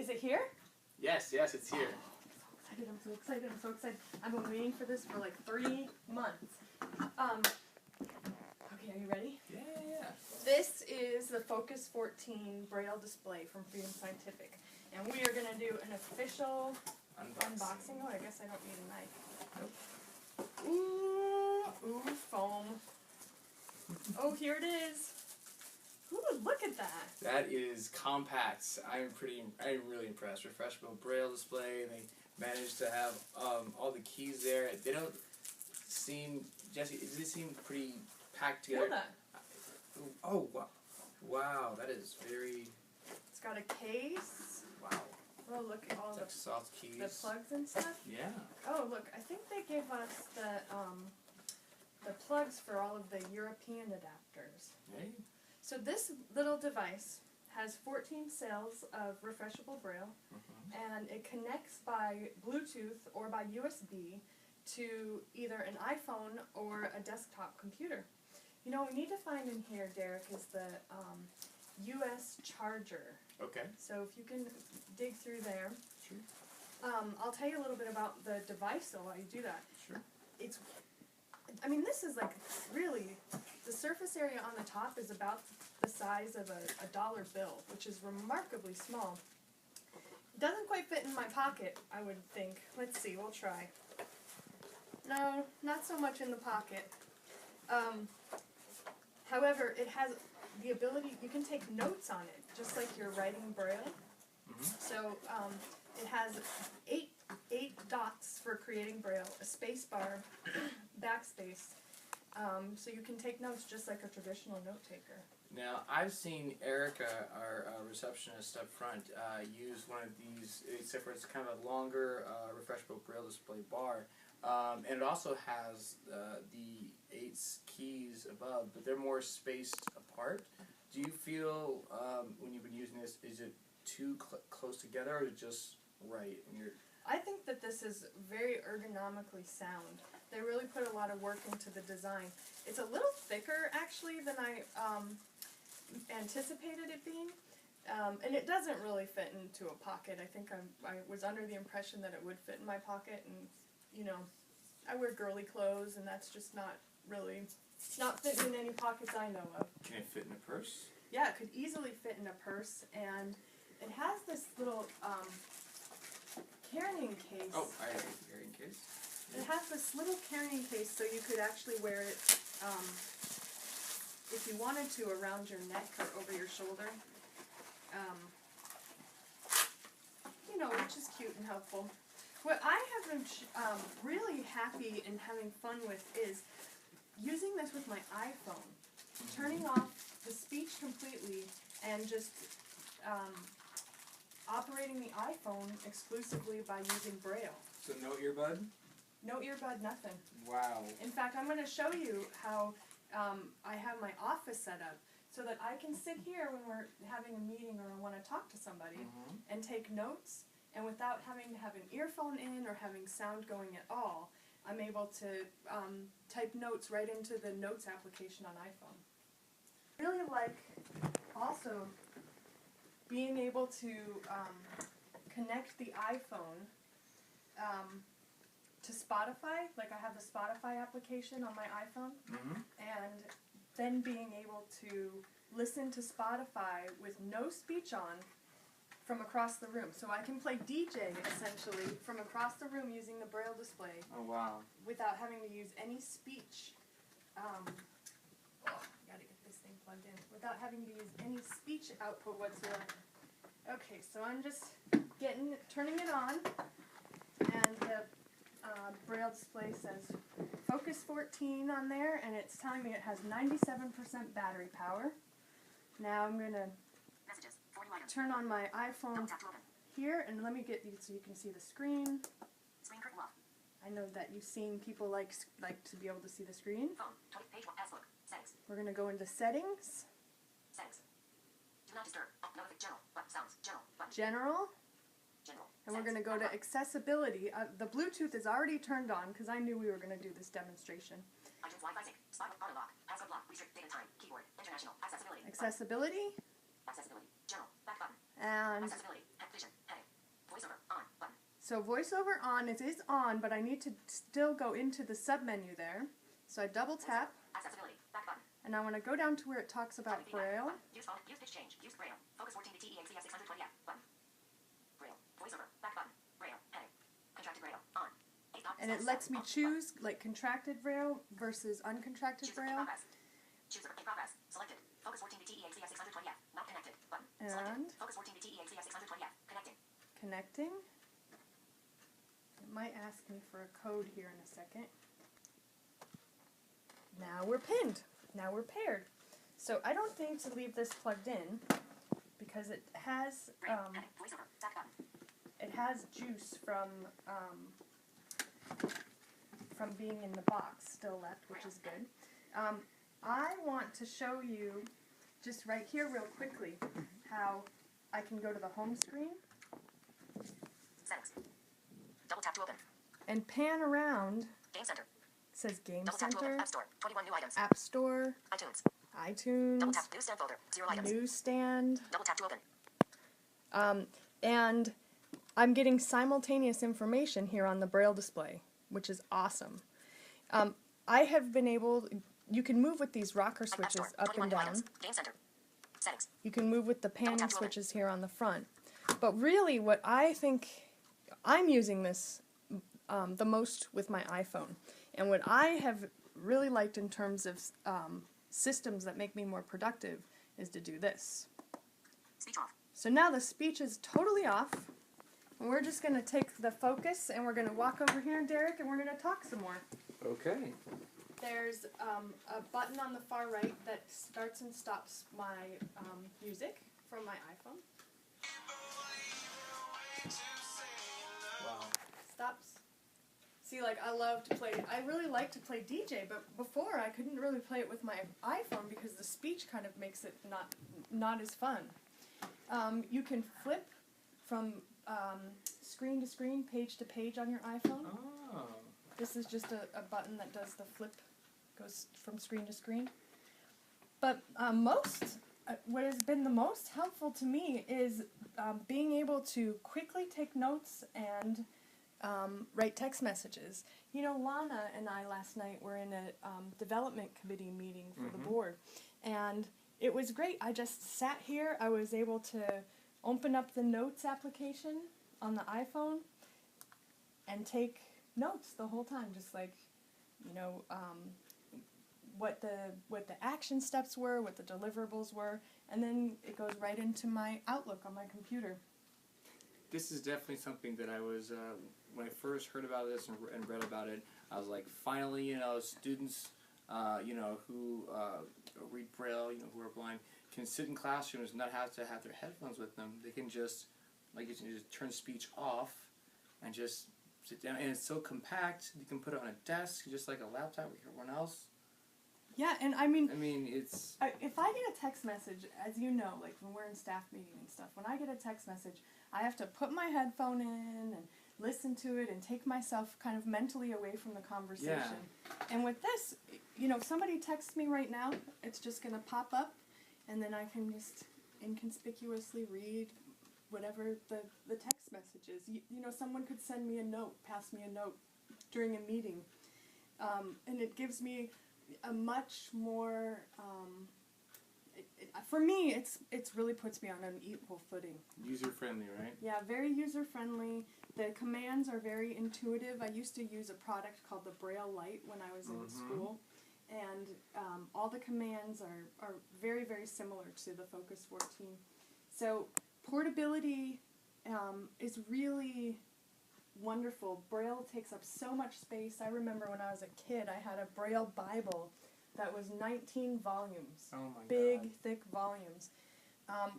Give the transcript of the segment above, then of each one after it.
Is it here? Yes, yes, it's here. I'm so excited, I'm so excited. I've been waiting for this for like 3 months. Okay, are you ready? Yeah. This is the Focus 14 Braille display from Freedom Scientific. And we are going to do an official unboxing. Oh, I guess I don't need a knife. Nope. Ooh, foam. Oh, here it is. Ooh, look at that. That is compact. I'm really impressed. Refreshable Braille display. They managed to have all the keys there. They don't seem, Jesse, does it seem pretty packed together? Feel that. Oh, wow. Wow, that is very... It's got a case. Wow. Oh, look at all the soft keys. The plugs and stuff. Yeah. Oh, look, I think they gave us the plugs for all of the European adapters. Hey. So this little device has 14 cells of refreshable Braille, and it connects by Bluetooth or by USB to either an iPhone or a desktop computer. You know, what we need to find in here, Derek, is the US charger. Okay. So if you can dig through there. Sure. I'll tell you a little bit about the device, though, while you do that. Sure. I mean, this is like really, the surface area on the top is about the size of a dollar bill, which is remarkably small. It doesn't quite fit in my pocket, I would think. Let's see, we'll try. No, not so much in the pocket. However, it has the ability, you can take notes on it, just like you're writing Braille. So it has eight dots for creating Braille, a space bar, backspace, so you can take notes just like a traditional note taker. Now, I've seen Erica, our receptionist up front, use one of these, except for it's kind of a longer refreshable Braille display bar, and it also has the 8 keys above, but they're more spaced apart. Do you feel, when you've been using this, is it too close together, or is it just right? I think that this is very ergonomically sound. They really put a lot of work into the design. It's a little thicker, actually, than I anticipated it being, and it doesn't really fit into a pocket. I think I was under the impression that it would fit in my pocket, and, you know, I wear girly clothes, and that's just not fitting in any pockets I know of. Can it fit in a purse? Yeah, it could easily fit in a purse, and it has this little carrying case. Oh, I have a carrying case. It has this little carrying case, so you could actually wear it, if you wanted to, around your neck or over your shoulder. You know, which is cute and helpful. What I have been really happy and having fun with is using this with my iPhone, turning off the speech completely and just operating the iPhone exclusively by using Braille. So no earbud? No earbud, nothing. Wow. In fact, I'm going to show you how I have my office set up so that I can sit here when we're having a meeting or I want to talk to somebody and take notes, and without having to have an earphone in or having sound going at all, I'm able to type notes right into the notes application on iPhone. I really like also being able to connect the iPhone to Spotify. Like, I have a Spotify application on my iPhone, and then being able to listen to Spotify with no speech on from across the room. So I can play DJ, essentially, from across the room using the Braille display. Oh, wow. Without having to use any speech. Gotta get this thing plugged in. Without having to use any speech output whatsoever. Okay, so I'm just turning it on, and the Braille display says Focus 14 on there, and it's telling me it has 97% battery power. Now I'm going to turn on my iPhone here, and let me get these so you can see the screen. Screen curtain off. I know that you've seen people like to be able to see the screen. Phone. Page 1. S book. Settings. We're going to go into settings. Settings. Do not disturb. Notification. General. Button. Sounds. General. Button. General. General. And we're going to go to accessibility. The Bluetooth is already turned on because I knew we were going to do this demonstration. Items Wi-Fi sync. Spot auto lock. Passcode lock. Restrict date and time. Keyboard. International. Accessibility. Accessibility. Accessibility. General. Back button. And Accessibility. Vision. Heading. So voiceover on, it is on, but I need to still go into the submenu there. So I double tap, Accessibility. Back button. and I want to go down to where it talks about Feedback. Braille. Button. Use font. Use pitch change. Use Braille. Focus 14 to TEACS 620F. Button. Braille. Voiceover. Back button. Braille. Heading. Contracted Braille. On. And it lets me choose like contracted Braille versus uncontracted Choose Braille. in progress. Choose in progress. Selected. Focus 14 to TEACS 620F. Not connected. Button. And Selected. Focus 14 to TEACS 620F. Connecting. connecting. It might ask me for a code here in a second. Now we're pinned. Now we're paired. So I don't think to leave this plugged in because it has Braille. Heading. Voiceover. Back button. it has juice from being in the box still left, which is good. I want to show you just right here real quickly how I can go to the home screen Settings. Double tap to open. and pan around. Game Center. It says Game Double tap to open. Center, App Store. 21 new items. App Store, iTunes. iTunes, Double tap. Newsstand folder. 0 items. Newsstand, Double tap to open. and I'm getting simultaneous information here on the Braille display, which is awesome. I have been able, you can move with these rocker App switches Store. up 21 and new down. items. Game Center. Settings. You can move with the panning tap to open. switches here on the front. But really what I think, I'm using this the most with my iPhone. And what I have really liked in terms of systems that make me more productive is to do this. Speech off. So now the speech is totally off. And we're just going to take the focus and we're going to walk over here, Derek, and we're going to talk some more. Okay. There's a button on the far right that starts and stops my music from my iPhone. Wow. Stops. See, like, I love to play, I really like to play DJ, but before I couldn't really play it with my iPhone because the speech kind of makes it not as fun. You can flip from screen to screen, page to page on your iPhone. Oh. This is just a button that does the flip, goes from screen to screen. But what has been the most helpful to me is being able to quickly take notes and write text messages. You know, Lana and I last night were in a development committee meeting for the board, and it was great. I just sat here. I was able to open up the Notes application on the iPhone and take notes the whole time, just like, you know, what the action steps were, what the deliverables were, and then it goes right into my Outlook on my computer. This is definitely something that I was, when I first heard about this and read about it, I was like, finally, you know, students, you know, who read Braille, you know, who are blind, can sit in classrooms and not have to have their headphones with them. They can just, like, you can just turn speech off and just sit down. And it's so compact, you can put it on a desk, just like a laptop with everyone else. Yeah, and I mean, It's... if I get a text message, as you know, like when we're in staff meeting and stuff, when I get a text message, I have to put my headphone in and listen to it and take myself kind of mentally away from the conversation. Yeah. And with this, you know, if somebody texts me right now, it's just going to pop up, and then I can just inconspicuously read whatever the text message is. You know, someone could send me a note, pass me a note during a meeting, and it gives me a much more, for me, it's really puts me on an equal footing. User-friendly, right? Yeah, very user-friendly. The commands are very intuitive. I used to use a product called the Braille Lite when I was in school, and all the commands are very, very similar to the Focus 14. So portability is really wonderful. Braille takes up so much space. I remember when I was a kid, I had a Braille Bible that was 19 volumes. Oh my Big, God. thick volumes.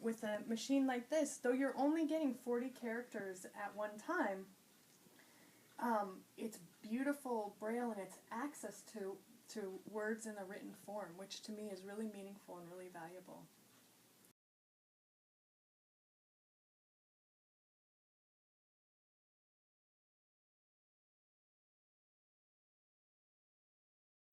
With a machine like this, though you're only getting 40 characters at one time, it's beautiful Braille and it's access to words in a written form, which to me is really meaningful and really valuable.